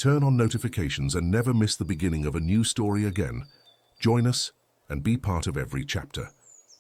turn on notifications and never miss the beginning of a new story again. Join us and be part of every chapter.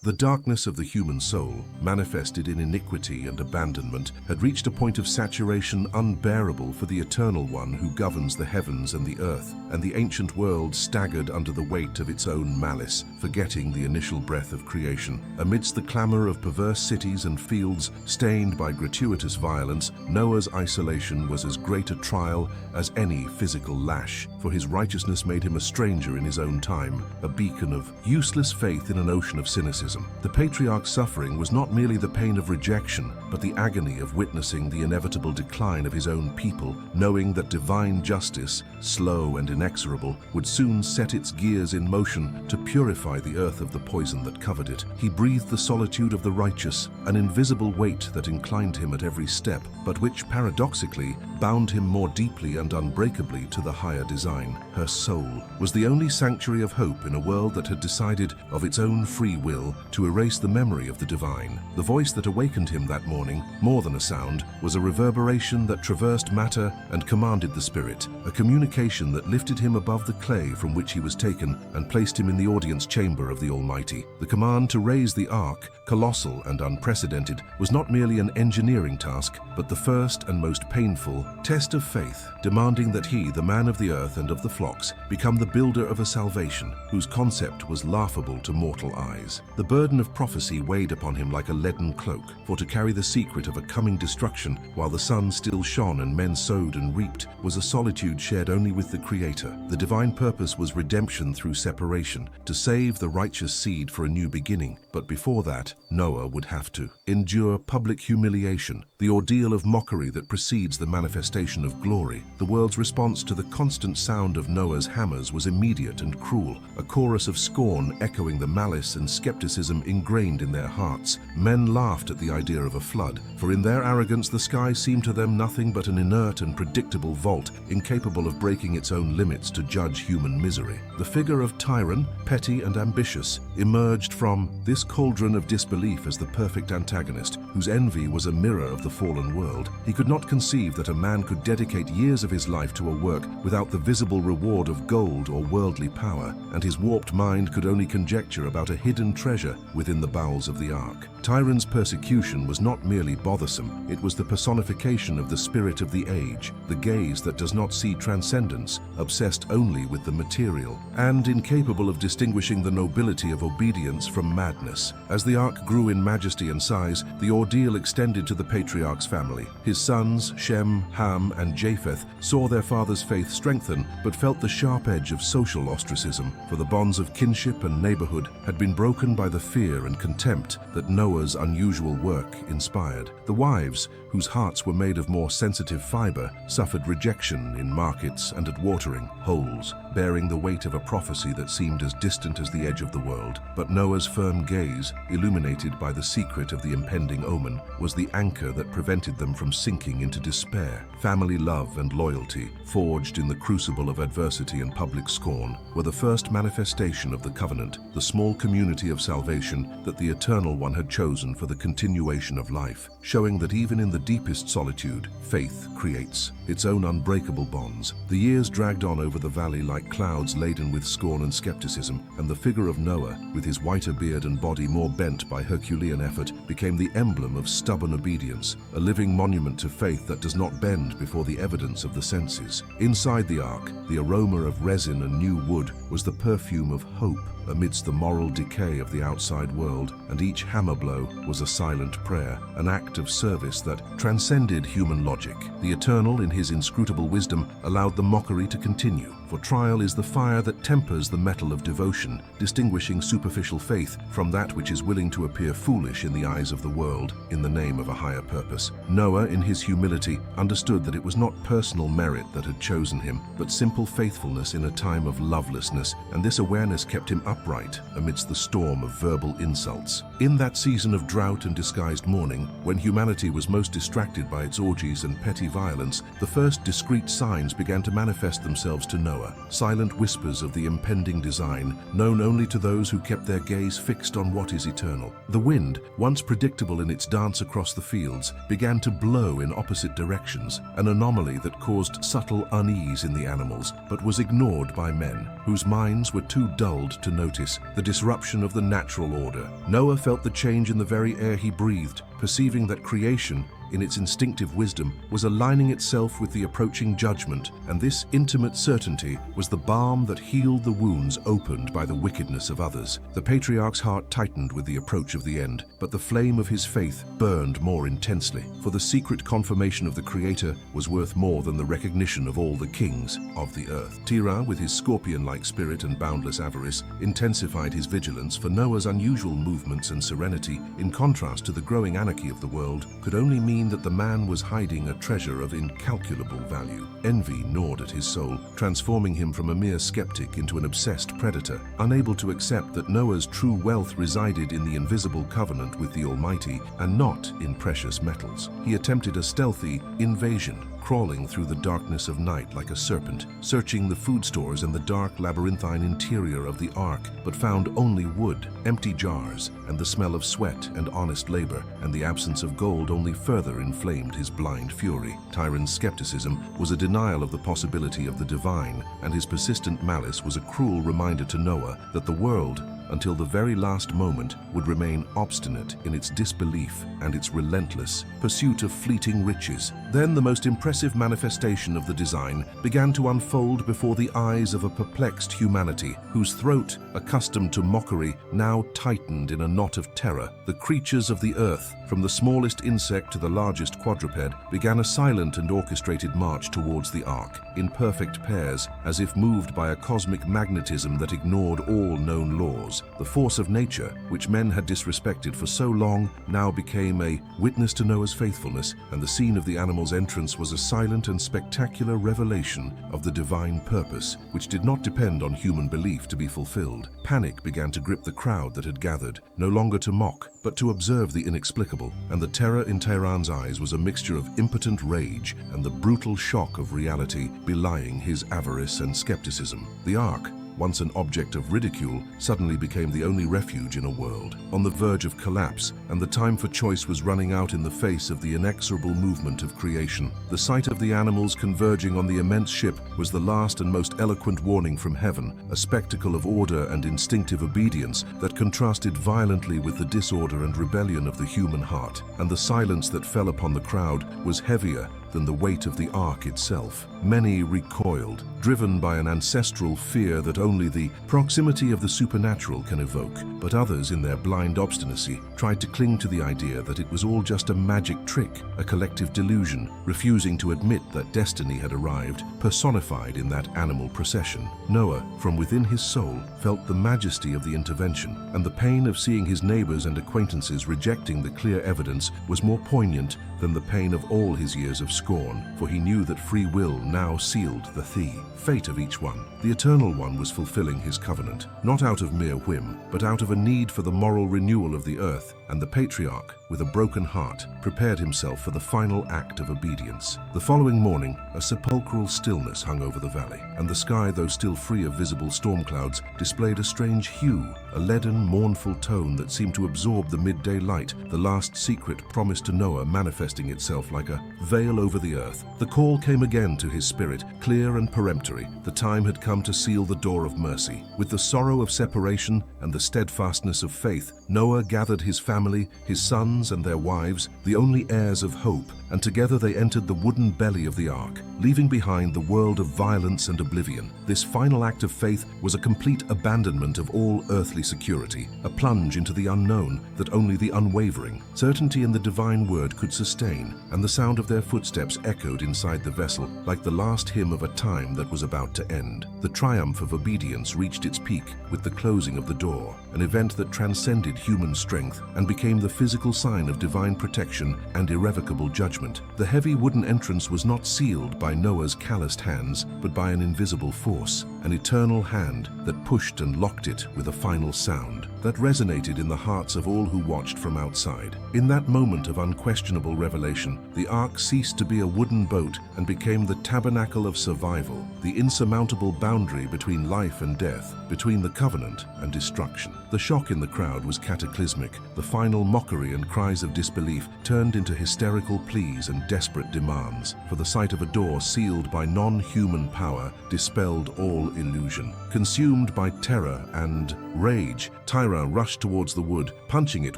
The darkness of the human soul, manifested in iniquity and abandonment, had reached a point of saturation unbearable for the Eternal One who governs the heavens and the earth, and the ancient world staggered under the weight of its own malice, forgetting the initial breath of creation. Amidst the clamor of perverse cities and fields stained by gratuitous violence, Noah's isolation was as great a trial as any physical lash, for his righteousness made him a stranger in his own time, a beacon of useless faith in an ocean of cynicism. The patriarch's suffering was not merely the pain of rejection, but the agony of witnessing the inevitable decline of his own people, knowing that divine justice, slow and inexorable, would soon set its gears in motion to purify the earth of the poison that covered it. He breathed the solitude of the righteous, an invisible weight that inclined him at every step, but which, paradoxically, bound him more deeply and unbreakably to the higher design. Her soul was the only sanctuary of hope in a world that had decided, of its own free will, to erase the memory of the divine. The voice that awakened him that morning, more than a sound, was a reverberation that traversed matter and commanded the spirit, a communication that lifted him above the clay from which he was taken and placed him in the audience chamber of the Almighty. The command to raise the ark, colossal and unprecedented, was not merely an engineering task, but the first and most painful test of faith, demanding that he, the man of the earth and of the flocks, become the builder of a salvation whose concept was laughable to mortal eyes. The burden of prophecy weighed upon him like a leaden cloak, for to carry the secret of a coming destruction while the sun still shone and men sowed and reaped was a solitude shared only with the Creator. The divine purpose was redemption through separation, to save the righteous seed for a new beginning, but before that, Noah would have to endure public humiliation, the ordeal of mockery that precedes the manifestation of glory. The world's response to the constant sound of Noah's hammers was immediate and cruel, a chorus of scorn echoing the malice and skepticism ingrained in their hearts. Men laughed at the idea of a flood, for in their arrogance the sky seemed to them nothing but an inert and predictable vault, incapable of breaking its own limits to judge human misery. The figure of Tyrann, petty and ambitious, emerged from this cauldron of disbelief as the perfect antagonist, whose envy was a mirror of the fallen world. He could not conceive that a man could dedicate years of his life to a work without the visible reward of gold or worldly power, and his warped mind could only conjecture about a hidden treasure within the bowels of the ark. Tyrann's persecution was not merely bothersome, it was the personification of the spirit of the age, the gaze that does not see transcendence, obsessed only with the material, and incapable of distinguishing the nobility of obedience from madness. As the ark grew in majesty and size, the ordeal extended to the patriarch's family. His sons, Shem, Ham, and Japheth, saw their father's faith strengthen, but felt the sharp edge of social ostracism, for the bonds of kinship and neighborhood had been broken by the fear and contempt that Noah's unusual work inspired. The wives, whose hearts were made of more sensitive fiber, suffered rejection in markets and at watering holes, bearing the weight of a prophecy that seemed as distant as the edge of the world. But Noah's firm gaze, illuminated by the secret of the impending omen, was the anchor that prevented them from sinking into despair. Family love and loyalty, forged in the crucible of adversity and public scorn, were the first manifestation of the covenant, the small community of salvation that the Eternal One had chosen for the continuation of life, showing that even in the deepest solitude, faith creates its own unbreakable bonds. The years dragged on over the valley like clouds laden with scorn and skepticism, and the figure of Noah, with his whiter beard and body more bent by Herculean effort, became the emblem of stubborn obedience, a living monument to faith that does not bend before the evidence of the senses. Inside the ark, the aroma of resin and new wood was the perfume of hope amidst the moral decay of the outside world, and each hammer blow was a silent prayer, an act of service that transcended human logic. The Eternal, in his inscrutable wisdom, allowed the mockery to continue, for trial is the fire that tempers the metal of devotion, distinguishing superficial faith from that which is willing to appear foolish in the eyes of the world in the name of a higher purpose. Noah, in his humility, understood that it was not personal merit that had chosen him, but simple faithfulness in a time of lovelessness, and this awareness kept him upright upright amidst the storm of verbal insults. In that season of drought and disguised mourning, when humanity was most distracted by its orgies and petty violence, the first discreet signs began to manifest themselves to Noah, silent whispers of the impending design, known only to those who kept their gaze fixed on what is eternal. The wind, once predictable in its dance across the fields, began to blow in opposite directions, an anomaly that caused subtle unease in the animals, but was ignored by men, whose minds were too dulled to notice the disruption of the natural order. Noah felt the change in the very air he breathed, perceiving that creation, in its instinctive wisdom, was aligning itself with the approaching judgment, and this intimate certainty was the balm that healed the wounds opened by the wickedness of others. The patriarch's heart tightened with the approach of the end, but the flame of his faith burned more intensely, for the secret confirmation of the Creator was worth more than the recognition of all the kings of the earth. Terah, with his scorpion-like spirit and boundless avarice, intensified his vigilance, for Noah's unusual movements and serenity, in contrast to the growing anarchy of the world, could only mean that the man was hiding a treasure of incalculable value. Envy gnawed at his soul, transforming him from a mere skeptic into an obsessed predator, unable to accept that Noah's true wealth resided in the invisible covenant with the Almighty and not in precious metals. He attempted a stealthy invasion, crawling through the darkness of night like a serpent, searching the food stores and the dark labyrinthine interior of the ark, but found only wood, empty jars, and the smell of sweat and honest labor, and the absence of gold only further inflamed his blind fury. Tyrant's skepticism was a denial of the possibility of the divine, and his persistent malice was a cruel reminder to Noah that the world, until the very last moment, would remain obstinate in its disbelief and its relentless pursuit of fleeting riches. Then the most impressive manifestation of the design began to unfold before the eyes of a perplexed humanity, whose throat, accustomed to mockery, now tightened in a knot of terror. The creatures of the earth, from the smallest insect to the largest quadruped, began a silent and orchestrated march towards the ark, in perfect pairs, as if moved by a cosmic magnetism that ignored all known laws. The force of nature, which men had disrespected for so long, now became a witness to Noah's faithfulness, and the scene of the animal's entrance was a silent and spectacular revelation of the divine purpose, which did not depend on human belief to be fulfilled. Panic began to grip the crowd that had gathered, no longer to mock, but to observe the inexplicable, and the terror in Tehran's eyes was a mixture of impotent rage and the brutal shock of reality belying his avarice and skepticism. The ark, once an object of ridicule, suddenly became the only refuge in a world on the verge of collapse, and the time for choice was running out in the face of the inexorable movement of creation. The sight of the animals converging on the immense ship was the last and most eloquent warning from heaven, a spectacle of order and instinctive obedience that contrasted violently with the disorder and rebellion of the human heart, and the silence that fell upon the crowd was heavier than the weight of the ark itself. Many recoiled, driven by an ancestral fear that only the proximity of the supernatural can evoke, but others, in their blind obstinacy, tried to cling to the idea that it was all just a magic trick, a collective delusion, refusing to admit that destiny had arrived, personified in that animal procession. Noah, from within his soul, felt the majesty of the intervention, and the pain of seeing his neighbors and acquaintances rejecting the clear evidence was more poignant than the pain of all his years of scorn, for he knew that free will now sealed the fate of each one. The Eternal One was fulfilling his covenant, not out of mere whim, but out of a need for the moral renewal of the earth, and the patriarch, with a broken heart, prepared himself for the final act of obedience. The following morning, a sepulchral stillness hung over the valley, and the sky, though still free of visible storm clouds, displayed a strange hue, a leaden, mournful tone that seemed to absorb the midday light, the last secret promised to Noah manifesting itself like a veil over the earth. The call came again to his spirit, clear and peremptory. The time had come to seal the door of mercy. With the sorrow of separation and the steadfastness of faith, Noah gathered his family, his sons and their wives, the only heirs of hope, and together they entered the wooden belly of the ark, leaving behind the world of violence and oblivion. This final act of faith was a complete abandonment of all earthly security, a plunge into the unknown that only the unwavering, certainty in the divine word could sustain, and the sound of their footsteps footsteps echoed inside the vessel like the last hymn of a time that was about to end. The triumph of obedience reached its peak with the closing of the door, an event that transcended human strength and became the physical sign of divine protection and irrevocable judgment. The heavy wooden entrance was not sealed by Noah's calloused hands, but by an invisible force, an eternal hand that pushed and locked it with a final sound that resonated in the hearts of all who watched from outside. In that moment of unquestionable revelation, the ark ceased to be a wooden boat and became the tabernacle of survival, the insurmountable boundary between life and death, between the covenant and destruction. The shock in the crowd was cataclysmic. The final mockery and cries of disbelief turned into hysterical pleas and desperate demands, for the sight of a door sealed by non-human power dispelled all illusion. Consumed by terror and rage, Tyra rushed towards the wood, punching it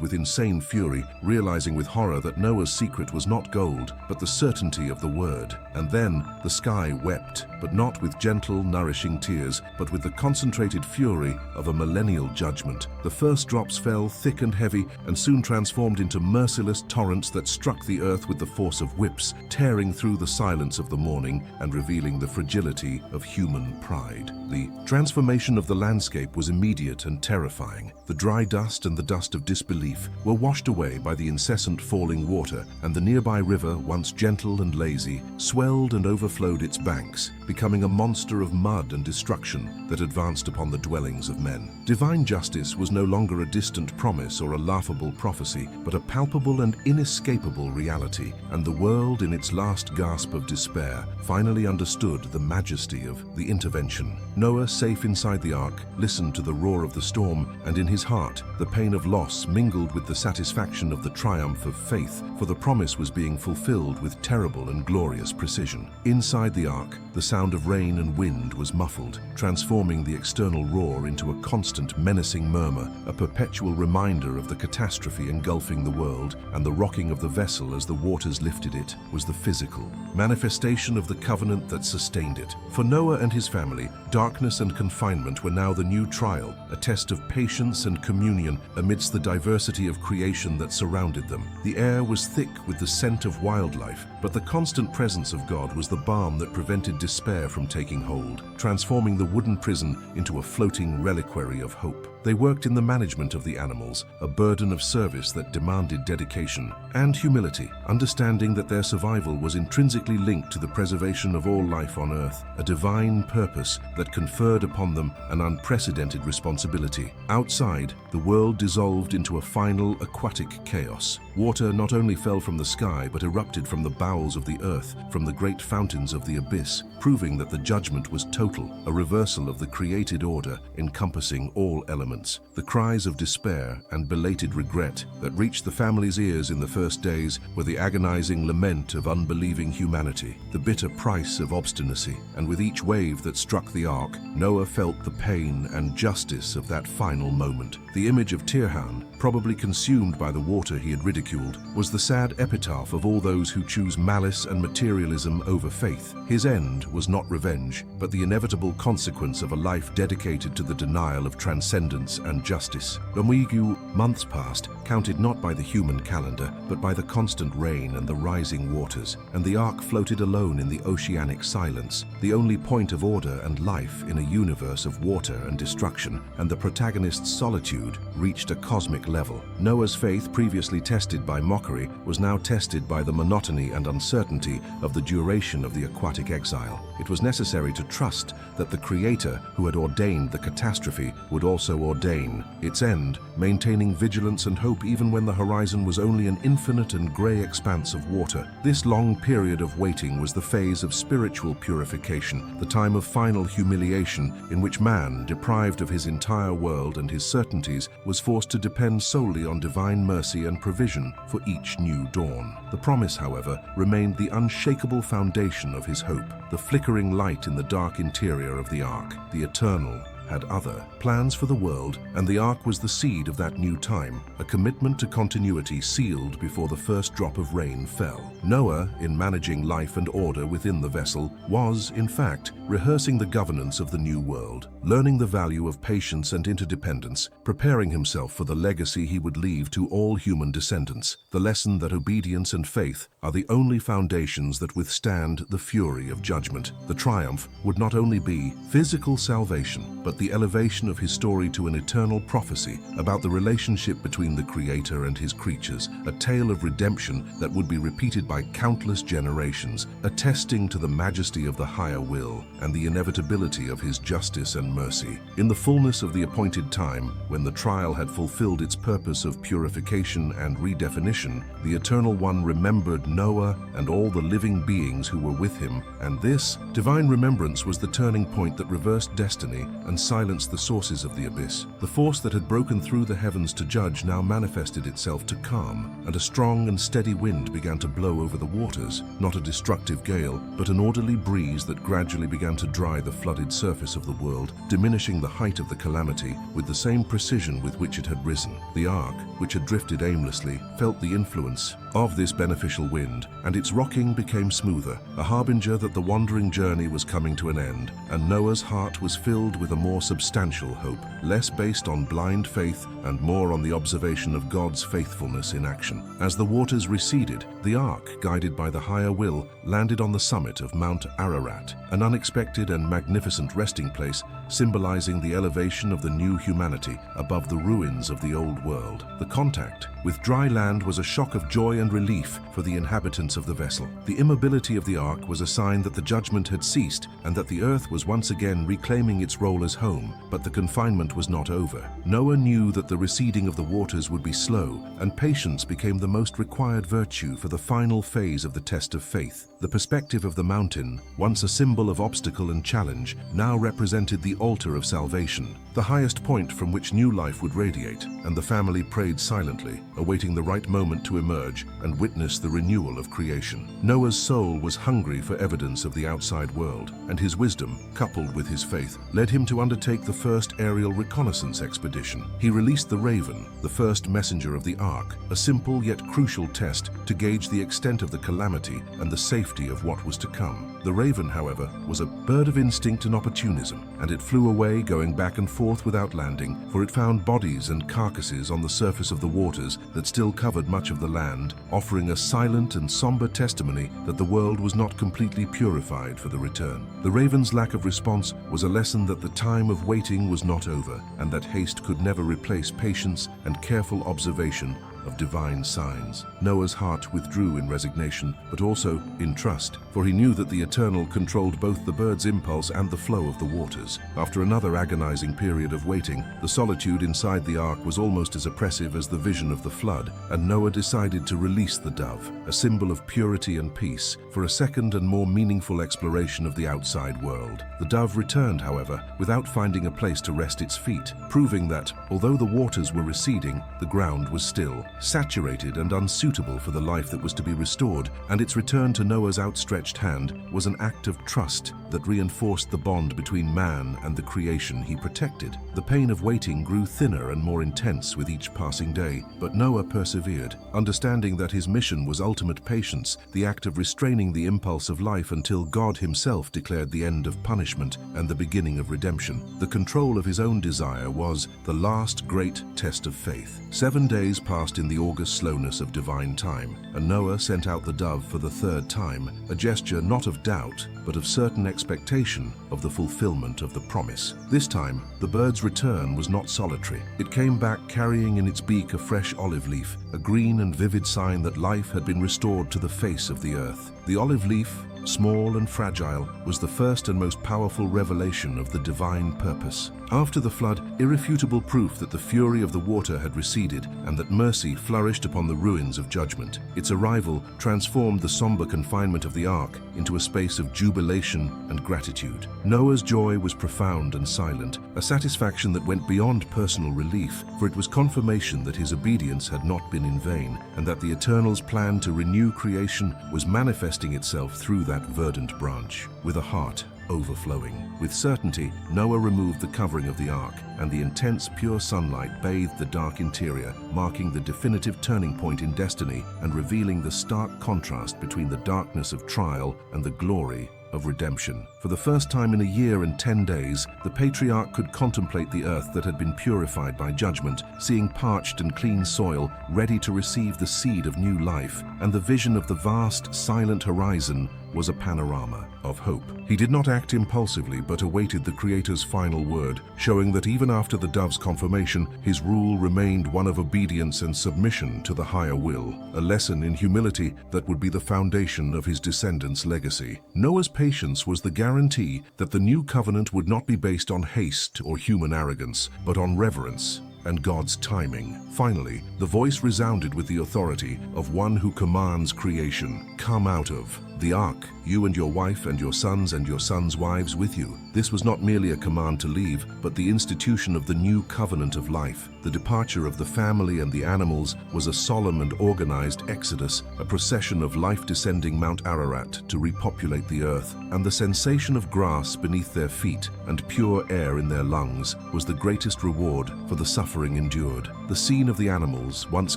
with insane fury, realizing with horror that Noah's secret was not gold, but the certainty of the word. And then the sky wept, but not with gentle, nourishing tears, but with the concentrated fury of a millennial judgment. The first drops fell thick and heavy and soon transformed into merciless torrents that struck the earth with the force of whips, tearing through the silence of the morning and revealing the fragility of human pride. The transformation of the landscape was immediate and terrifying. The dry dust and the dust of disbelief were washed away by the incessant falling water, and the nearby river, once gentle and lazy, swelled and overflowed its banks, becoming a monster of mud and destruction that advanced upon the dwellings of men. Divine justice was no longer a distant promise or a laughable prophecy, but a palpable and inescapable reality, and the world, in its last gasp of despair, finally understood the majesty of the intervention. Noah, safe inside the ark, listened to the roar of the storm, and in his heart, the pain of loss mingled with the satisfaction of the triumph of faith, for the promise was being fulfilled with terrible and glorious precision. Inside the ark, the sound of rain and wind was muffled, transforming the external roar into a constant, menacing murmur, a perpetual reminder of the catastrophe engulfing the world, and the rocking of the vessel as the waters lifted it was the physical manifestation of the covenant that sustained it. For Noah and his family, darkness and confinement were now the new trial, a test of patience and communion amidst the diversity of creation that surrounded them. The air was thick with the scent of wildlife, but the constant presence of God was the balm that prevented despair from taking hold, transforming the wooden prison into a floating reliquary of hope. They worked in the management of the animals, a burden of service that demanded dedication and humility, understanding that their survival was intrinsically linked to the preservation of all life on earth, a divine purpose that conferred upon them an unprecedented responsibility. Outside, the world dissolved into a final aquatic chaos. Water not only fell from the sky but erupted from the bowels of the earth, from the great fountains of the abyss, proving that the judgment was total, a reversal of the created order encompassing all elements. The cries of despair and belated regret that reached the family's ears in the first days were the agonizing lament of unbelieving humanity, the bitter price of obstinacy, and with each wave that struck the ark, Noah felt the pain and justice of that final moment. The image of Tirhan, probably consumed by the water he had ridiculed, was the sad epitaph of all those who choose malice and materialism over faith. His end was not revenge, but the inevitable consequence of a life dedicated to the denial of transcendence and justice. Lomwigu, months passed, counted not by the human calendar, but by the constant rain and the rising waters, and the ark floated alone in the oceanic silence, the only point of order and life in a universe of water and destruction, and the protagonist's solitude reached a cosmic level. Noah's faith, previously tested by mockery, was now tested by the monotony and uncertainty of the duration of the aquatic exile. It was necessary to trust that the Creator, who had ordained the catastrophe, would also ordain its end, maintaining vigilance and hope even when the horizon was only an infinite and grey expanse of water. This long period of waiting was the phase of spiritual purification, the time of final humiliation in which man, deprived of his entire world and his certainties, was forced to depend solely on divine mercy and provision for each new dawn. The promise, however, remained the unshakable foundation of his hope, the flickering light in the dark interior of the ark, the eternal, had other plans for the world, and the ark was the seed of that new time, a commitment to continuity sealed before the first drop of rain fell. Noah, in managing life and order within the vessel, was, in fact, rehearsing the governance of the new world, learning the value of patience and interdependence, preparing himself for the legacy he would leave to all human descendants, the lesson that obedience and faith are the only foundations that withstand the fury of judgment. The triumph would not only be physical salvation, but the elevation of his story to an eternal prophecy about the relationship between the Creator and his creatures, a tale of redemption that would be repeated by countless generations, attesting to the majesty of the higher will and the inevitability of his justice and mercy. In the fullness of the appointed time, when the trial had fulfilled its purpose of purification and redefinition, the Eternal One remembered Noah and all the living beings who were with him, and this divine remembrance was the turning point that reversed destiny and silenced the sources of the abyss. The force that had broken through the heavens to judge now manifested itself to calm, and a strong and steady wind began to blow over the waters, not a destructive gale, but an orderly breeze that gradually began to dry the flooded surface of the world, diminishing the height of the calamity with the same precision with which it had risen. The ark, which had drifted aimlessly, felt the influence of this beneficial wind, and its rocking became smoother, a harbinger that the wandering journey was coming to an end, and Noah's heart was filled with a more substantial hope, less based on blind faith and more on the observation of God's faithfulness in action. As the waters receded, the ark, guided by the higher will, landed on the summit of Mount Ararat, an unexpected and magnificent resting place symbolizing the elevation of the new humanity above the ruins of the old world. The contact with dry land was a shock of joy and relief for the inhabitants of the vessel. The immobility of the ark was a sign that the judgment had ceased and that the earth was once again reclaiming its role as home, but the confinement was not over. Noah knew that the receding of the waters would be slow, and patience became the most required virtue for the final phase of the test of faith. The perspective of the mountain, once a symbol of obstacle and challenge, now represented the altar of salvation, the highest point from which new life would radiate, and the family prayed silently, awaiting the right moment to emerge and witness the renewal of creation. Noah's soul was hungry for evidence of the outside world, and his wisdom, coupled with his faith, led him to undertake the first aerial reconnaissance expedition. He released the raven, the first messenger of the ark, a simple yet crucial test to gauge the extent of the calamity and the safety of what was to come. The raven, however, was a bird of instinct and opportunism, and it flew away, going back and forth without landing, for it found bodies and carcasses on the surface of the waters that still covered much of the land, offering a silent and somber testimony that the world was not completely purified for the return. The raven's lack of response was a lesson that the time of waiting was not over, and that haste could never replace patience and careful observation of divine signs. Noah's heart withdrew in resignation, but also in trust, for he knew that the Eternal controlled both the bird's impulse and the flow of the waters. After another agonizing period of waiting, the solitude inside the ark was almost as oppressive as the vision of the flood, and Noah decided to release the dove, a symbol of purity and peace, for a second and more meaningful exploration of the outside world. The dove returned, however, without finding a place to rest its feet, proving that, although the waters were receding, the ground was still, saturated and unsuitable for the life that was to be restored, and its return to Noah's outstretched hand was an act of trust that reinforced the bond between man and the creation he protected. The pain of waiting grew thinner and more intense with each passing day, but Noah persevered, understanding that his mission was ultimate patience, the act of restraining the impulse of life until God himself declared the end of punishment and the beginning of redemption. The control of his own desire was the last great test of faith. 7 days passed in the august slowness of divine time, and Noah sent out the dove for the third time, a gesture not of doubt, but of certain expectation of the fulfillment of the promise. This time, the bird's return was not solitary. It came back carrying in its beak a fresh olive leaf, a green and vivid sign that life had been restored to the face of the earth. The olive leaf, small and fragile, was the first and most powerful revelation of the divine purpose. After the flood, irrefutable proof that the fury of the water had receded and that mercy flourished upon the ruins of judgment. Its arrival transformed the somber confinement of the ark into a space of jubilation and gratitude. Noah's joy was profound and silent, a satisfaction that went beyond personal relief, for it was confirmation that his obedience had not been in vain, and that the Eternal's plan to renew creation was manifesting itself through that verdant branch. With a heart overflowing. With certainty, Noah removed the covering of the ark, and the intense, pure sunlight bathed the dark interior, marking the definitive turning point in destiny and revealing the stark contrast between the darkness of trial and the glory of redemption. For the first time in a year and 10 days, the patriarch could contemplate the earth that had been purified by judgment, seeing parched and clean soil ready to receive the seed of new life, and the vision of the vast, silent horizon was a panorama of hope. He did not act impulsively, but awaited the Creator's final word, showing that even after the dove's confirmation, his rule remained one of obedience and submission to the higher will, a lesson in humility that would be the foundation of his descendants' legacy. Noah's patience was the guarantee that the new covenant would not be based on haste or human arrogance, but on reverence and God's timing. Finally, the voice resounded with the authority of one who commands creation. Come out of the ark, you and your wife and your sons' wives with you. This was not merely a command to leave, but the institution of the new covenant of life. The departure of the family and the animals was a solemn and organized exodus, a procession of life descending Mount Ararat to repopulate the earth, and the sensation of grass beneath their feet and pure air in their lungs was the greatest reward for the suffering endured. The scene of the animals, once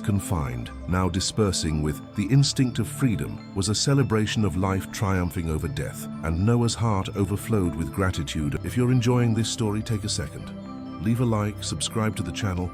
confined, now dispersing with the instinct of freedom, was a celebration of life triumphing over death, and Noah's heart overflowed with gratitude. If you're enjoying this story, take a second. Leave a like, subscribe to the channel,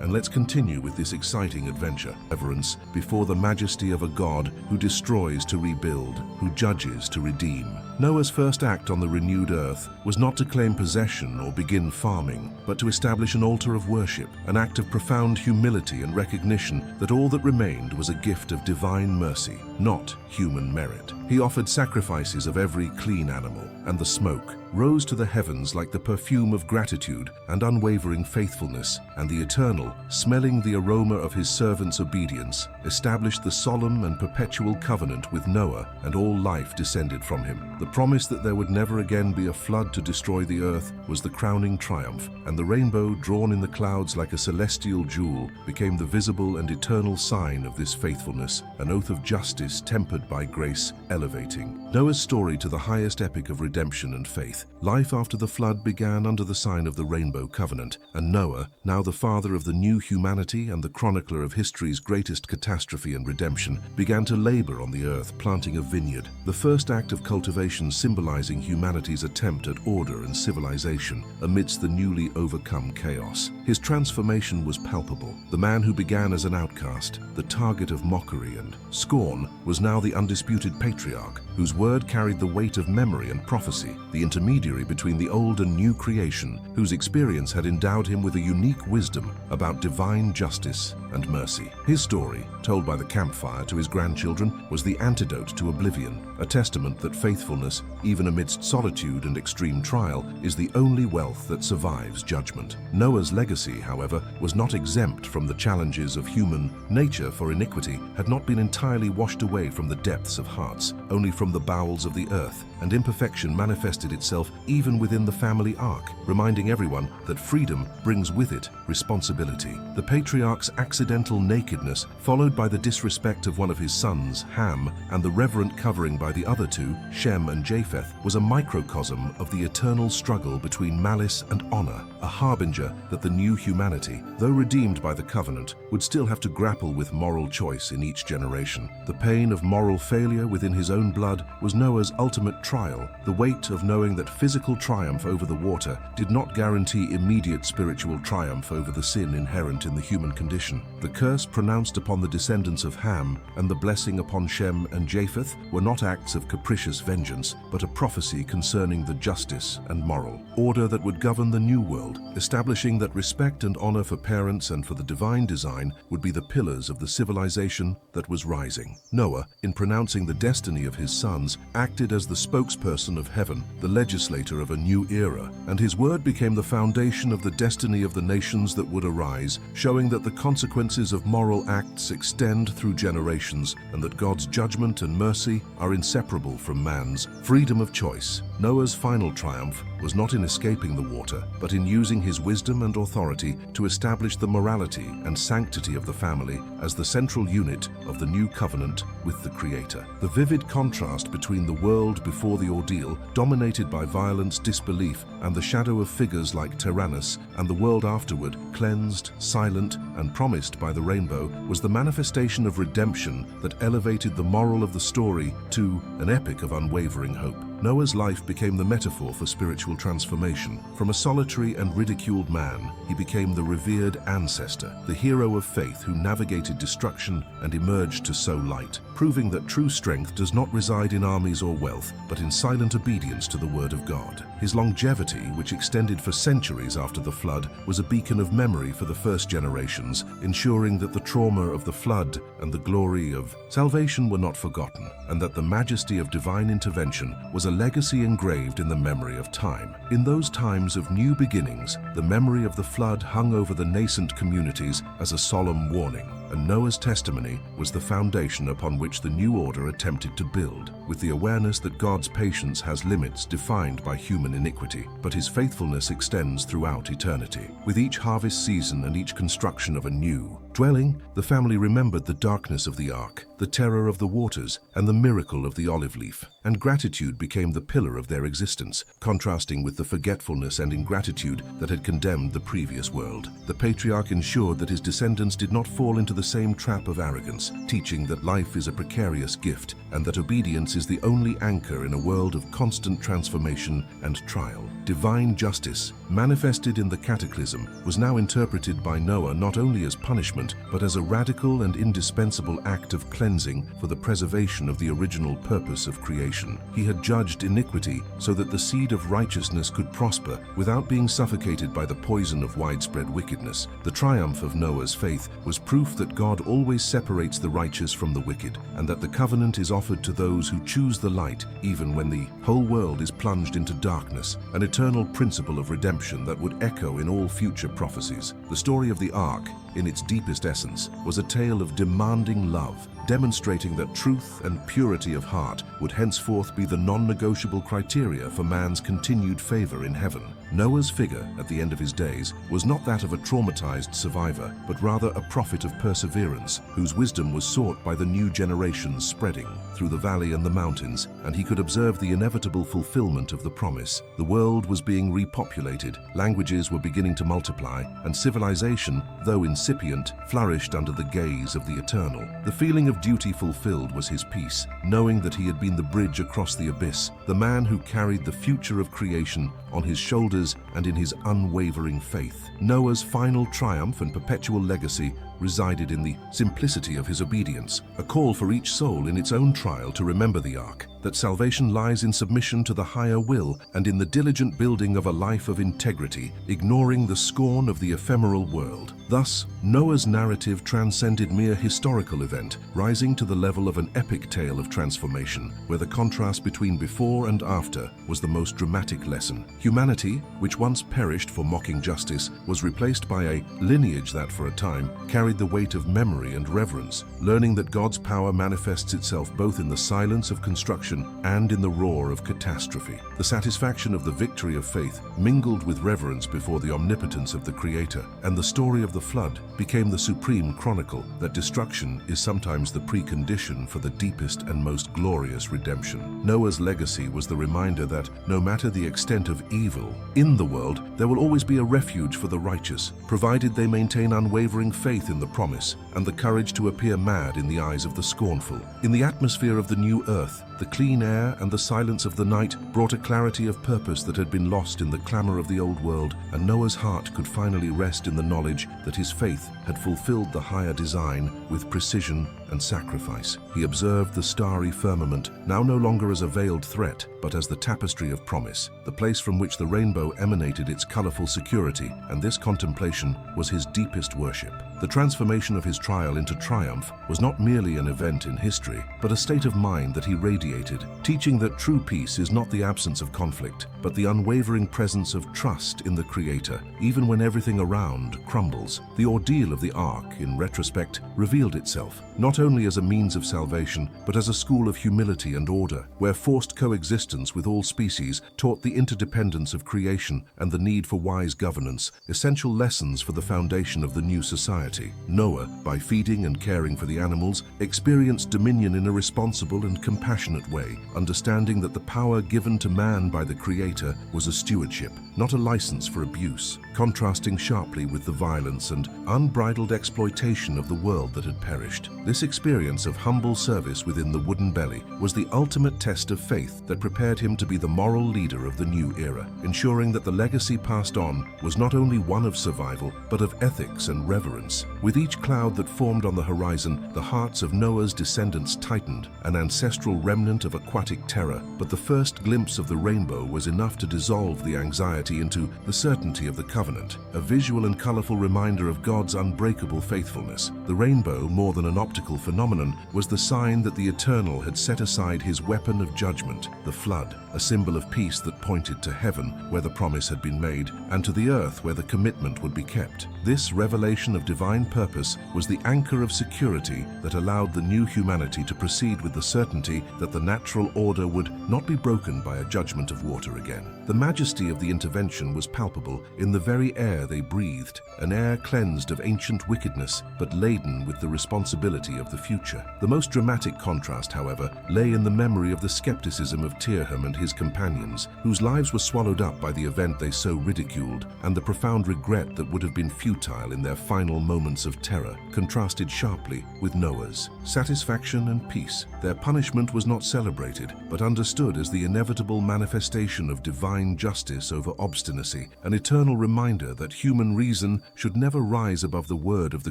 and let's continue with this exciting adventure. Reverence before the majesty of a God who destroys to rebuild, who judges to redeem. Noah's first act on the renewed earth was not to claim possession or begin farming, but to establish an altar of worship, an act of profound humility and recognition that all that remained was a gift of divine mercy, not human merit. He offered sacrifices of every clean animal, and the smoke rose to the heavens like the perfume of gratitude and unwavering faithfulness, and the Eternal, smelling the aroma of his servant's obedience, established the solemn and perpetual covenant with Noah and all life descended from him. The promise that there would never again be a flood to destroy the earth was the crowning triumph, and the rainbow, drawn in the clouds like a celestial jewel, became the visible and eternal sign of this faithfulness, an oath of justice tempered by grace, elevating Noah's story to the highest epic of redemption and faith. Life after the flood began under the sign of the Rainbow Covenant, and Noah, now the father of the new humanity and the chronicler of history's greatest catastrophe and redemption, began to labor on the earth, planting a vineyard, the first act of cultivation symbolizing humanity's attempt at order and civilization amidst the newly overcome chaos. His transformation was palpable. The man who began as an outcast, the target of mockery and scorn, was now the undisputed patriarch, whose word carried the weight of memory and prophecy, the intermediary between the old and new creation, whose experience had endowed him with a unique wisdom about divine justice and mercy. His story, told by the campfire to his grandchildren, was the antidote to oblivion, a testament that faithfulness, even amidst solitude and extreme trial, is the only wealth that survives judgment. Noah's legacy, however, was not exempt from the challenges of human nature, for iniquity had not been entirely washed away from the depths of hearts, only from the bowels of the earth, and imperfection manifested itself even within the family ark, reminding everyone that freedom brings with it responsibility. The patriarch's accidental nakedness, followed by the disrespect of one of his sons, Ham, and the reverent covering by the other two, Shem and Japheth, was a microcosm of the eternal struggle between malice and honor, a harbinger that the new humanity, though redeemed by the covenant, would still have to grapple with moral choice in each generation. The pain of moral failure within his own blood was Noah's ultimate trial, the weight of knowing that physical triumph over the water did not guarantee immediate spiritual triumph over the sin inherent in the human condition. The curse pronounced upon the descendants of Ham and the blessing upon Shem and Japheth were not acts of capricious vengeance, but a prophecy concerning the justice and moral order that would govern the new world, establishing that respect and honor for parents and for the divine design would be the pillars of the civilization that was rising. Noah, in pronouncing the destiny of his sons, acted as the spokesperson of heaven, the legislator of a new era, and his word became the foundation of the destiny of the nations that would arise, showing that the consequences of moral acts extend through generations and that God's judgment and mercy are inseparable from man's freedom of choice. Noah's final triumph was not in escaping the water, but in using his wisdom and authority to establish the morality and sanctity of the family as the central unit of the new covenant with the Creator. The vivid contrast between the world before the ordeal, dominated by violence, disbelief, and the shadow of figures like Tyrannus, and the world afterward, cleansed, silent, and promised by the rainbow, was the manifestation of redemption that elevated the moral of the story to an epic of unwavering hope. Noah's life became the metaphor for spiritual transformation. From a solitary and ridiculed man, he became the revered ancestor, the hero of faith who navigated destruction and emerged to sow light, proving that true strength does not reside in armies or wealth, but in silent obedience to the word of God. His longevity, which extended for centuries after the flood, was a beacon of memory for the first generations, ensuring that the trauma of the flood and the glory of salvation were not forgotten, and that the majesty of divine intervention was a legacy engraved in the memory of time. In those times of new beginnings, the memory of the flood hung over the nascent communities as a solemn warning, and Noah's testimony was the foundation upon which the new order attempted to build, with the awareness that God's patience has limits defined by human iniquity, but his faithfulness extends throughout eternity. With each harvest season and each construction of a new dwelling, the family remembered the darkness of the ark, the terror of the waters, and the miracle of the olive leaf, and gratitude became the pillar of their existence, contrasting with the forgetfulness and ingratitude that had condemned the previous world. The patriarch ensured that his descendants did not fall into the same trap of arrogance, teaching that life is a precarious gift and that obedience is the only anchor in a world of constant transformation and trial. Divine justice, manifested in the cataclysm, was now interpreted by Noah not only as punishment, but as a radical and indispensable act of cleansing for the preservation of the original purpose of creation. He had judged iniquity so that the seed of righteousness could prosper without being suffocated by the poison of widespread wickedness. The triumph of Noah's faith was proof that God always separates the righteous from the wicked, and that the covenant is offered to those who choose the light, even when the whole world is plunged into darkness, an eternal principle of redemption that would echo in all future prophecies. The story of the ark, in its deepest essence, was a tale of demanding love, demonstrating that truth and purity of heart would henceforth be the non-negotiable criteria for man's continued favor in heaven. Noah's figure at the end of his days was not that of a traumatized survivor, but rather a prophet of perseverance, whose wisdom was sought by the new generations spreading through the valley and the mountains, and he could observe the inevitable fulfillment of the promise. The world was being repopulated, languages were beginning to multiply, and civilization, though incipient, flourished under the gaze of the eternal. The feeling of duty fulfilled was his peace, knowing that he had been the bridge across the abyss, the man who carried the future of creation on his shoulders and in his unwavering faith. Noah's final triumph and perpetual legacy resided in the simplicity of his obedience, a call for each soul in its own trial to remember the ark, that salvation lies in submission to the higher will and in the diligent building of a life of integrity, ignoring the scorn of the ephemeral world. Thus, Noah's narrative transcended mere historical event, rising to the level of an epic tale of transformation, where the contrast between before and after was the most dramatic lesson. Humanity, which once perished for mocking justice, was replaced by a lineage that, for a time, carried the weight of memory and reverence, learning that God's power manifests itself both in the silence of construction and in the roar of catastrophe. The satisfaction of the victory of faith mingled with reverence before the omnipotence of the Creator, and the story of the flood became the supreme chronicle that destruction is sometimes the precondition for the deepest and most glorious redemption. Noah's legacy was the reminder that, no matter the extent of evil in the world, there will always be a refuge for the righteous, provided they maintain unwavering faith in the promise and the courage to appear mad in the eyes of the scornful. In the atmosphere of the new earth, the clean air and the silence of the night brought a clarity of purpose that had been lost in the clamor of the old world, and Noah's heart could finally rest in the knowledge that his faith had fulfilled the higher design with precision and sacrifice. He observed the starry firmament, now no longer as a veiled threat, but as the tapestry of promise, the place from which the rainbow emanated its colorful security, and this contemplation was his deepest worship. The transformation of his trial into triumph was not merely an event in history, but a state of mind that he radiated, teaching that true peace is not the absence of conflict, but the unwavering presence of trust in the Creator, even when everything around crumbles. The ordeal of the ark, in retrospect, revealed itself, not only as a means of salvation, but as a school of humility and order, where forced coexistence coexistence with all species, taught the interdependence of creation and the need for wise governance, essential lessons for the foundation of the new society. Noah, by feeding and caring for the animals, experienced dominion in a responsible and compassionate way, understanding that the power given to man by the Creator was a stewardship, not a license for abuse, contrasting sharply with the violence and unbridled exploitation of the world that had perished. This experience of humble service within the wooden belly was the ultimate test of faith that prepared him to be the moral leader of the new era, ensuring that the legacy passed on was not only one of survival, but of ethics and reverence. With each cloud that formed on the horizon, the hearts of Noah's descendants tightened, an ancestral remnant of aquatic terror, but the first glimpse of the rainbow was enough to dissolve the anxiety into the certainty of the covenant, a visual and colorful reminder of God's unbreakable faithfulness. The rainbow, more than an optical phenomenon, was the sign that the Eternal had set aside his weapon of judgment, the flood, a symbol of peace that pointed to heaven, where the promise had been made, and to the earth, where the commitment would be kept. This revelation of divine purpose was the anchor of security that allowed the new humanity to proceed with the certainty that the natural order would not be broken by a judgment of water again. The majesty of the intervention was palpable in the very air they breathed, an air cleansed of ancient wickedness, but laden with the responsibility of the future. The most dramatic contrast, however, lay in the memory of the skepticism of Tirham and his companions, whose lives were swallowed up by the event they so ridiculed, and the profound regret that would have been futile in their final moments of terror, contrasted sharply with Noah's satisfaction and peace. Their punishment was not celebrated, but understood as the inevitable manifestation of divine justice over obstinacy, an eternal reminder that human reason should never rise above the word of the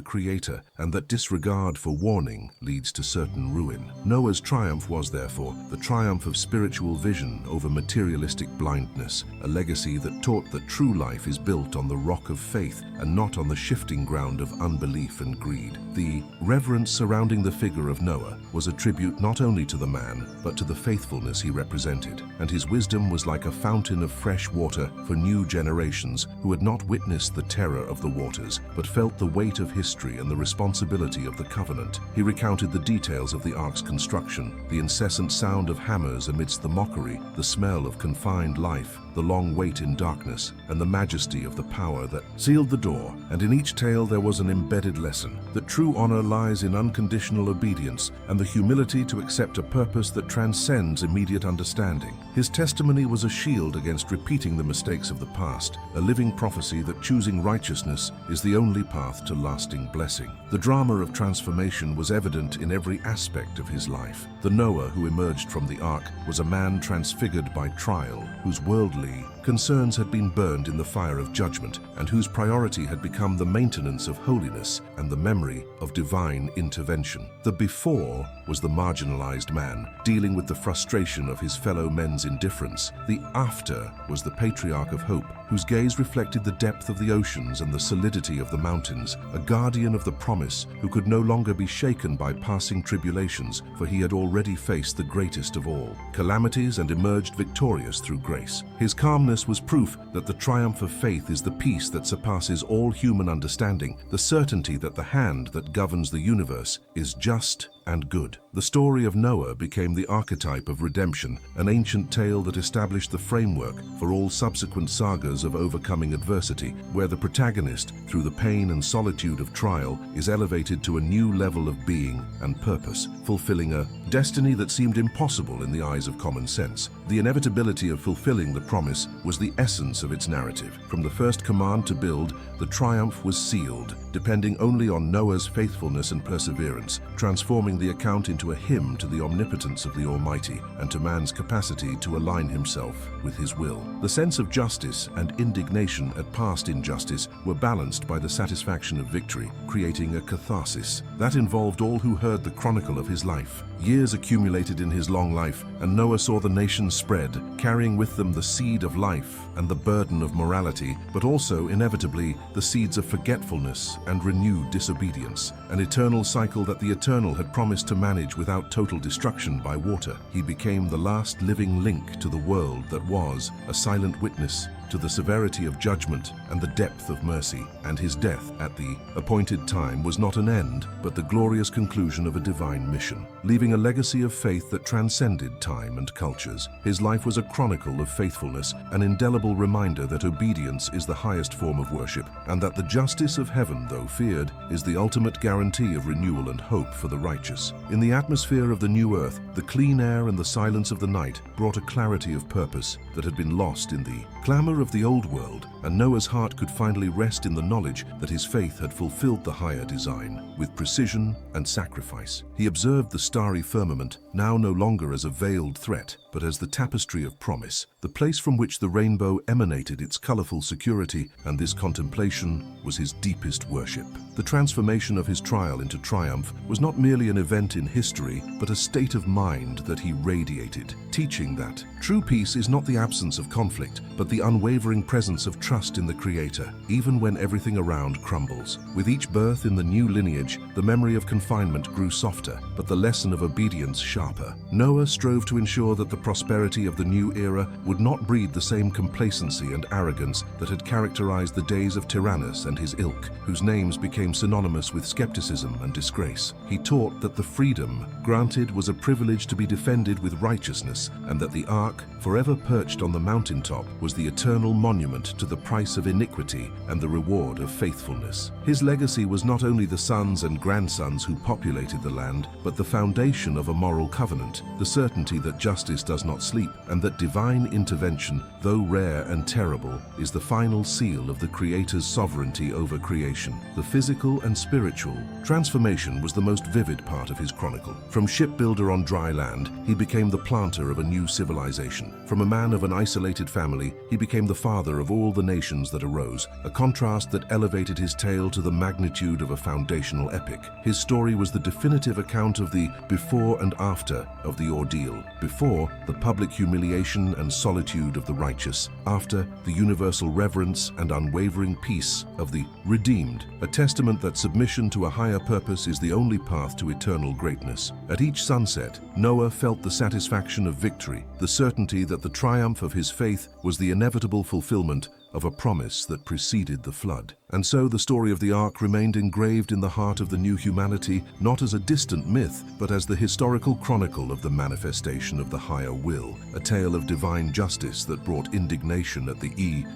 Creator, and that disregard for warning leads to certain ruin. Noah's triumph was, therefore, the triumph of spiritual vision over materialistic blindness, a legacy that taught that true life is built on the rock of faith and not on the shifting ground of unbelief and greed. The reverence surrounding the figure of Noah was a tribute not only to the man, but to the faithfulness he represented, and his wisdom was like a fountain of fresh water for new generations who had not witnessed the terror of the waters, but felt the weight of history and the responsibility of the covenant. He recounted the details of the ark's construction, the incessant sound of hammers amidst the mockery, the smell of confined life, the long wait in darkness, and the majesty of the power that sealed the door. And in each tale there was an embedded lesson, that true honor lies in unconditional obedience and the humility to accept a purpose that transcends immediate understanding. His testimony was a shield against repeating the mistakes of the past, a living prophecy that choosing righteousness is the only path to lasting blessing. The drama of transformation was evident in every aspect of his life. The Noah who emerged from the ark was a man transfigured by trial, whose worldly concerns had been burned in the fire of judgment, and whose priority had become the maintenance of holiness and the memory of divine intervention. The before was the marginalized man, dealing with the frustration of his fellow men's indifference. The after was the patriarch of hope, whose gaze reflected the depth of the oceans and the solidity of the mountains, a guardian of the promise who could no longer be shaken by passing tribulations, for he had already faced the greatest of all calamities and emerged victorious through grace. His calmness was proof that the triumph of faith is the peace that surpasses all human understanding, the certainty that the hand that governs the universe is just and good. The story of Noah became the archetype of redemption, an ancient tale that established the framework for all subsequent sagas of overcoming adversity, where the protagonist, through the pain and solitude of trial, is elevated to a new level of being and purpose, fulfilling a destiny that seemed impossible in the eyes of common sense. The inevitability of fulfilling the promise was the essence of its narrative. From the first command to build, the triumph was sealed, depending only on Noah's faithfulness and perseverance, transforming the account into a hymn to the omnipotence of the Almighty and to man's capacity to align himself with his will. The sense of justice and indignation at past injustice were balanced by the satisfaction of victory, creating a catharsis that involved all who heard the chronicle of his life. Years accumulated in his long life, and Noah saw the nations spread, carrying with them the seed of life and the burden of morality, but also, inevitably, the seeds of forgetfulness and renewed disobedience, an eternal cycle that the Eternal had promised to manage without total destruction by water. He became the last living link to the world that was, a silent witness to the severity of judgment and the depth of mercy, and his death at the appointed time was not an end, but the glorious conclusion of a divine mission, leaving a legacy of faith that transcended time and cultures. His life was a chronicle of faithfulness, an indelible reminder that obedience is the highest form of worship, and that the justice of heaven, though feared, is the ultimate guarantee of renewal and hope for the righteous. In the atmosphere of the new earth, the clean air and the silence of the night brought a clarity of purpose that had been lost in the clamor of the old world, and Noah's heart could finally rest in the knowledge that his faith had fulfilled the higher design, with precision and sacrifice. He observed the starry firmament, now no longer as a veiled threat, but as the tapestry of promise, the place from which the rainbow emanated its colorful security, and this contemplation was his deepest worship. The transformation of his trial into triumph was not merely an event in history, but a state of mind that he radiated, teaching that true peace is not the absence of conflict, but the unwavering presence of trust in the Creator, even when everything around crumbles. With each birth in the new lineage, the memory of confinement grew softer, but the lesson of obedience sharper. Noah strove to ensure that the prosperity of the new era would not breed the same complacency and arrogance that had characterized the days of Tyrannus and his ilk, whose names became synonymous with skepticism and disgrace. He taught that the freedom granted was a privilege to be defended with righteousness, and that the ark, forever perched on the mountaintop, was the eternal monument to the price of iniquity and the reward of faithfulness. His legacy was not only the sons and grandsons who populated the land, but the foundation of a moral covenant, the certainty that justice does not sleep, and that divine intervention, though rare and terrible, is the final seal of the Creator's sovereignty over creation. The physical and spiritual transformation was the most vivid part of his chronicle. From shipbuilder on dry land, he became the planter of a new civilization. From a man of an isolated family, he became the father of all the nations that arose, a contrast that elevated his tale to the magnitude of a foundational epic. His story was the definitive account of the before and after of the ordeal. Before, the public humiliation and solitude of the righteous. After, the universal reverence and unwavering peace of the redeemed, a testament that submission to a higher purpose is the only path to eternal greatness. At each sunset, Noah felt the satisfaction of victory, the certainty that the triumph of his faith was the inevitable fulfillment of a promise that preceded the flood. And so the story of the ark remained engraved in the heart of the new humanity, not as a distant myth, but as the historical chronicle of the manifestation of the higher will, a tale of divine justice that brought indignation at the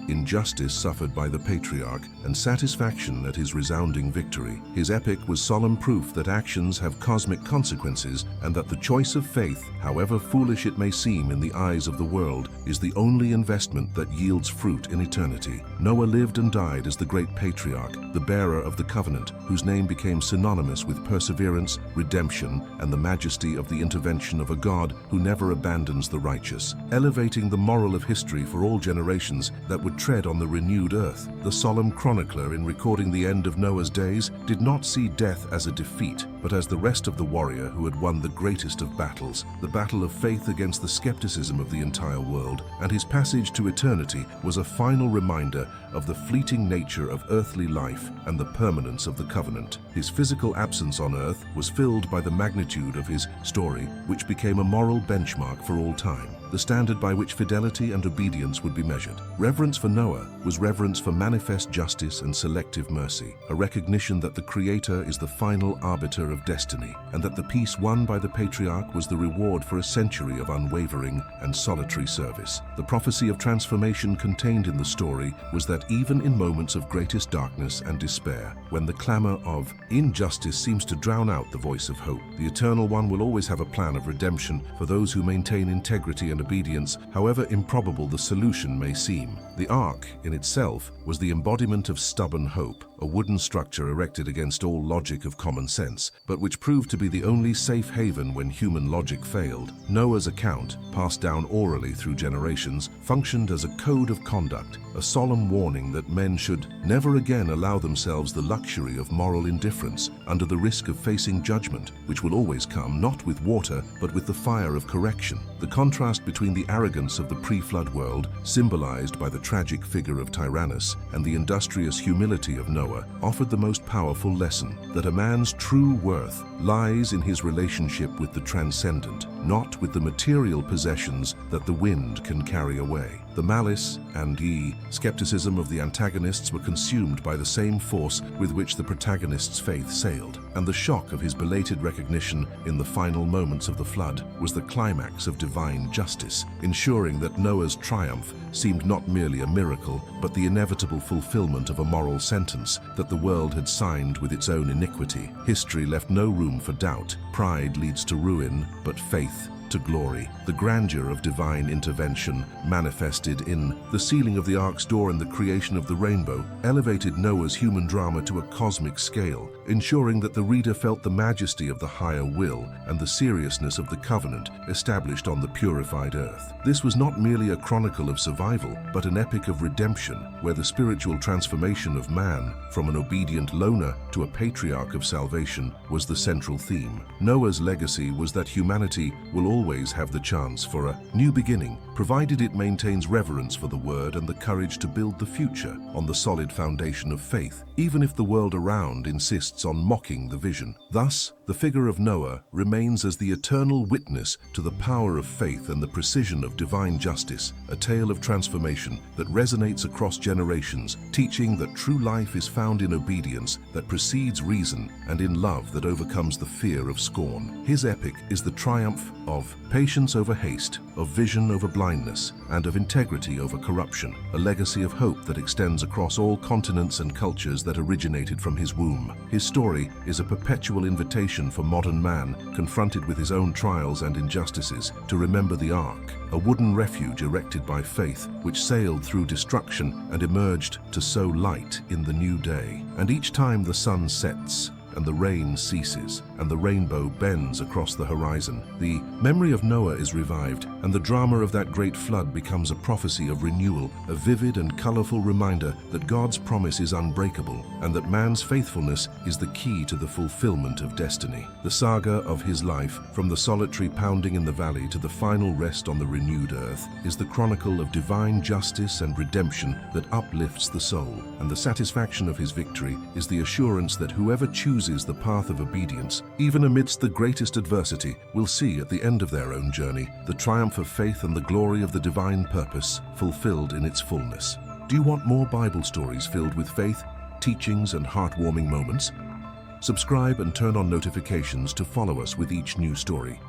injustice suffered by the patriarch, and satisfaction at his resounding victory. His epic was solemn proof that actions have cosmic consequences, and that the choice of faith, however foolish it may seem in the eyes of the world, is the only investment that yields fruit in eternity. Noah lived and died as the great patriarch, the bearer of the covenant, whose name became synonymous with perseverance, redemption, and the majesty of the intervention of a God who never abandons the righteous, elevating the moral of history for all generations that would tread on the renewed earth. The solemn chronicler, in recording the end of Noah's days, did not see death as a defeat, but as the rest of the warrior who had won the greatest of battles, the battle of faith against the skepticism of the entire world, and his passage to eternity was a final reminder of the fleeting nature of earthly life and the permanence of the covenant. His physical absence on earth was filled by the magnitude of his story, which became a moral benchmark for all time, the standard by which fidelity and obedience would be measured. Reverence for Noah was reverence for manifest justice and selective mercy, a recognition that the Creator is the final arbiter of destiny, and that the peace won by the patriarch was the reward for a century of unwavering and solitary service. The prophecy of transformation contained in the story was that even in moments of greatest darkness and despair, when the clamor of injustice seems to drown out the voice of hope, the Eternal One will always have a plan of redemption for those who maintain integrity and obedience, however improbable the solution may seem. The ark, in itself, was the embodiment of stubborn hope, a wooden structure erected against all logic of common sense, but which proved to be the only safe haven when human logic failed. Noah's account, passed down orally through generations, functioned as a code of conduct, a solemn warning that men should never again allow themselves the luxury of moral indifference under the risk of facing judgment, which will always come not with water, but with the fire of correction. The contrast between the arrogance of the pre-flood world, symbolized by the tragic figure of Tyrannus, and the industrious humility of Noah, offered the most powerful lesson, that a man's true worth lies in his relationship with the transcendent. not with the material possessions that the wind can carry away. The malice and skepticism of the antagonists were consumed by the same force with which the protagonist's faith sailed, and the shock of his belated recognition in the final moments of the flood was the climax of divine justice, ensuring that Noah's triumph seemed not merely a miracle, but the inevitable fulfillment of a moral sentence that the world had signed with its own iniquity. History left no room for doubt. Pride leads to ruin, but faith to glory. The grandeur of divine intervention, manifested in the sealing of the ark's door and the creation of the rainbow, elevated Noah's human drama to a cosmic scale, ensuring that the reader felt the majesty of the higher will and the seriousness of the covenant established on the purified earth. This was not merely a chronicle of survival, but an epic of redemption, where the spiritual transformation of man, from an obedient loner to a patriarch of salvation, was the central theme. Noah's legacy was that humanity will always have the chance for a new beginning, provided it maintains reverence for the word and the courage to build the future on the solid foundation of faith, even if the world around insists on mocking the vision. Thus, the figure of Noah remains as the eternal witness to the power of faith and the precision of divine justice, a tale of transformation that resonates across generations, teaching that true life is found in obedience that precedes reason and in love that overcomes the fear of scorn. His epic is the triumph of patience over haste, of vision over blindness, and of integrity over corruption, a legacy of hope that extends across all continents and cultures that originated from his womb. His story is a perpetual invitation for modern man, confronted with his own trials and injustices, to remember the Ark, a wooden refuge erected by faith, which sailed through destruction and emerged to sow light in the new day. And each time the sun sets, and the rain ceases, and the rainbow bends across the horizon, the memory of Noah is revived, and the drama of that great flood becomes a prophecy of renewal, a vivid and colorful reminder that God's promise is unbreakable, and that man's faithfulness is the key to the fulfillment of destiny. The saga of his life, from the solitary pounding in the valley to the final rest on the renewed earth, is the chronicle of divine justice and redemption that uplifts the soul, and the satisfaction of his victory is the assurance that whoever chooses the path of obedience, even amidst the greatest adversity, will see at the end of their own journey the triumph of faith and the glory of the divine purpose fulfilled in its fullness. Do you want more Bible stories filled with faith, teachings, and heartwarming moments? Subscribe and turn on notifications to follow us with each new story.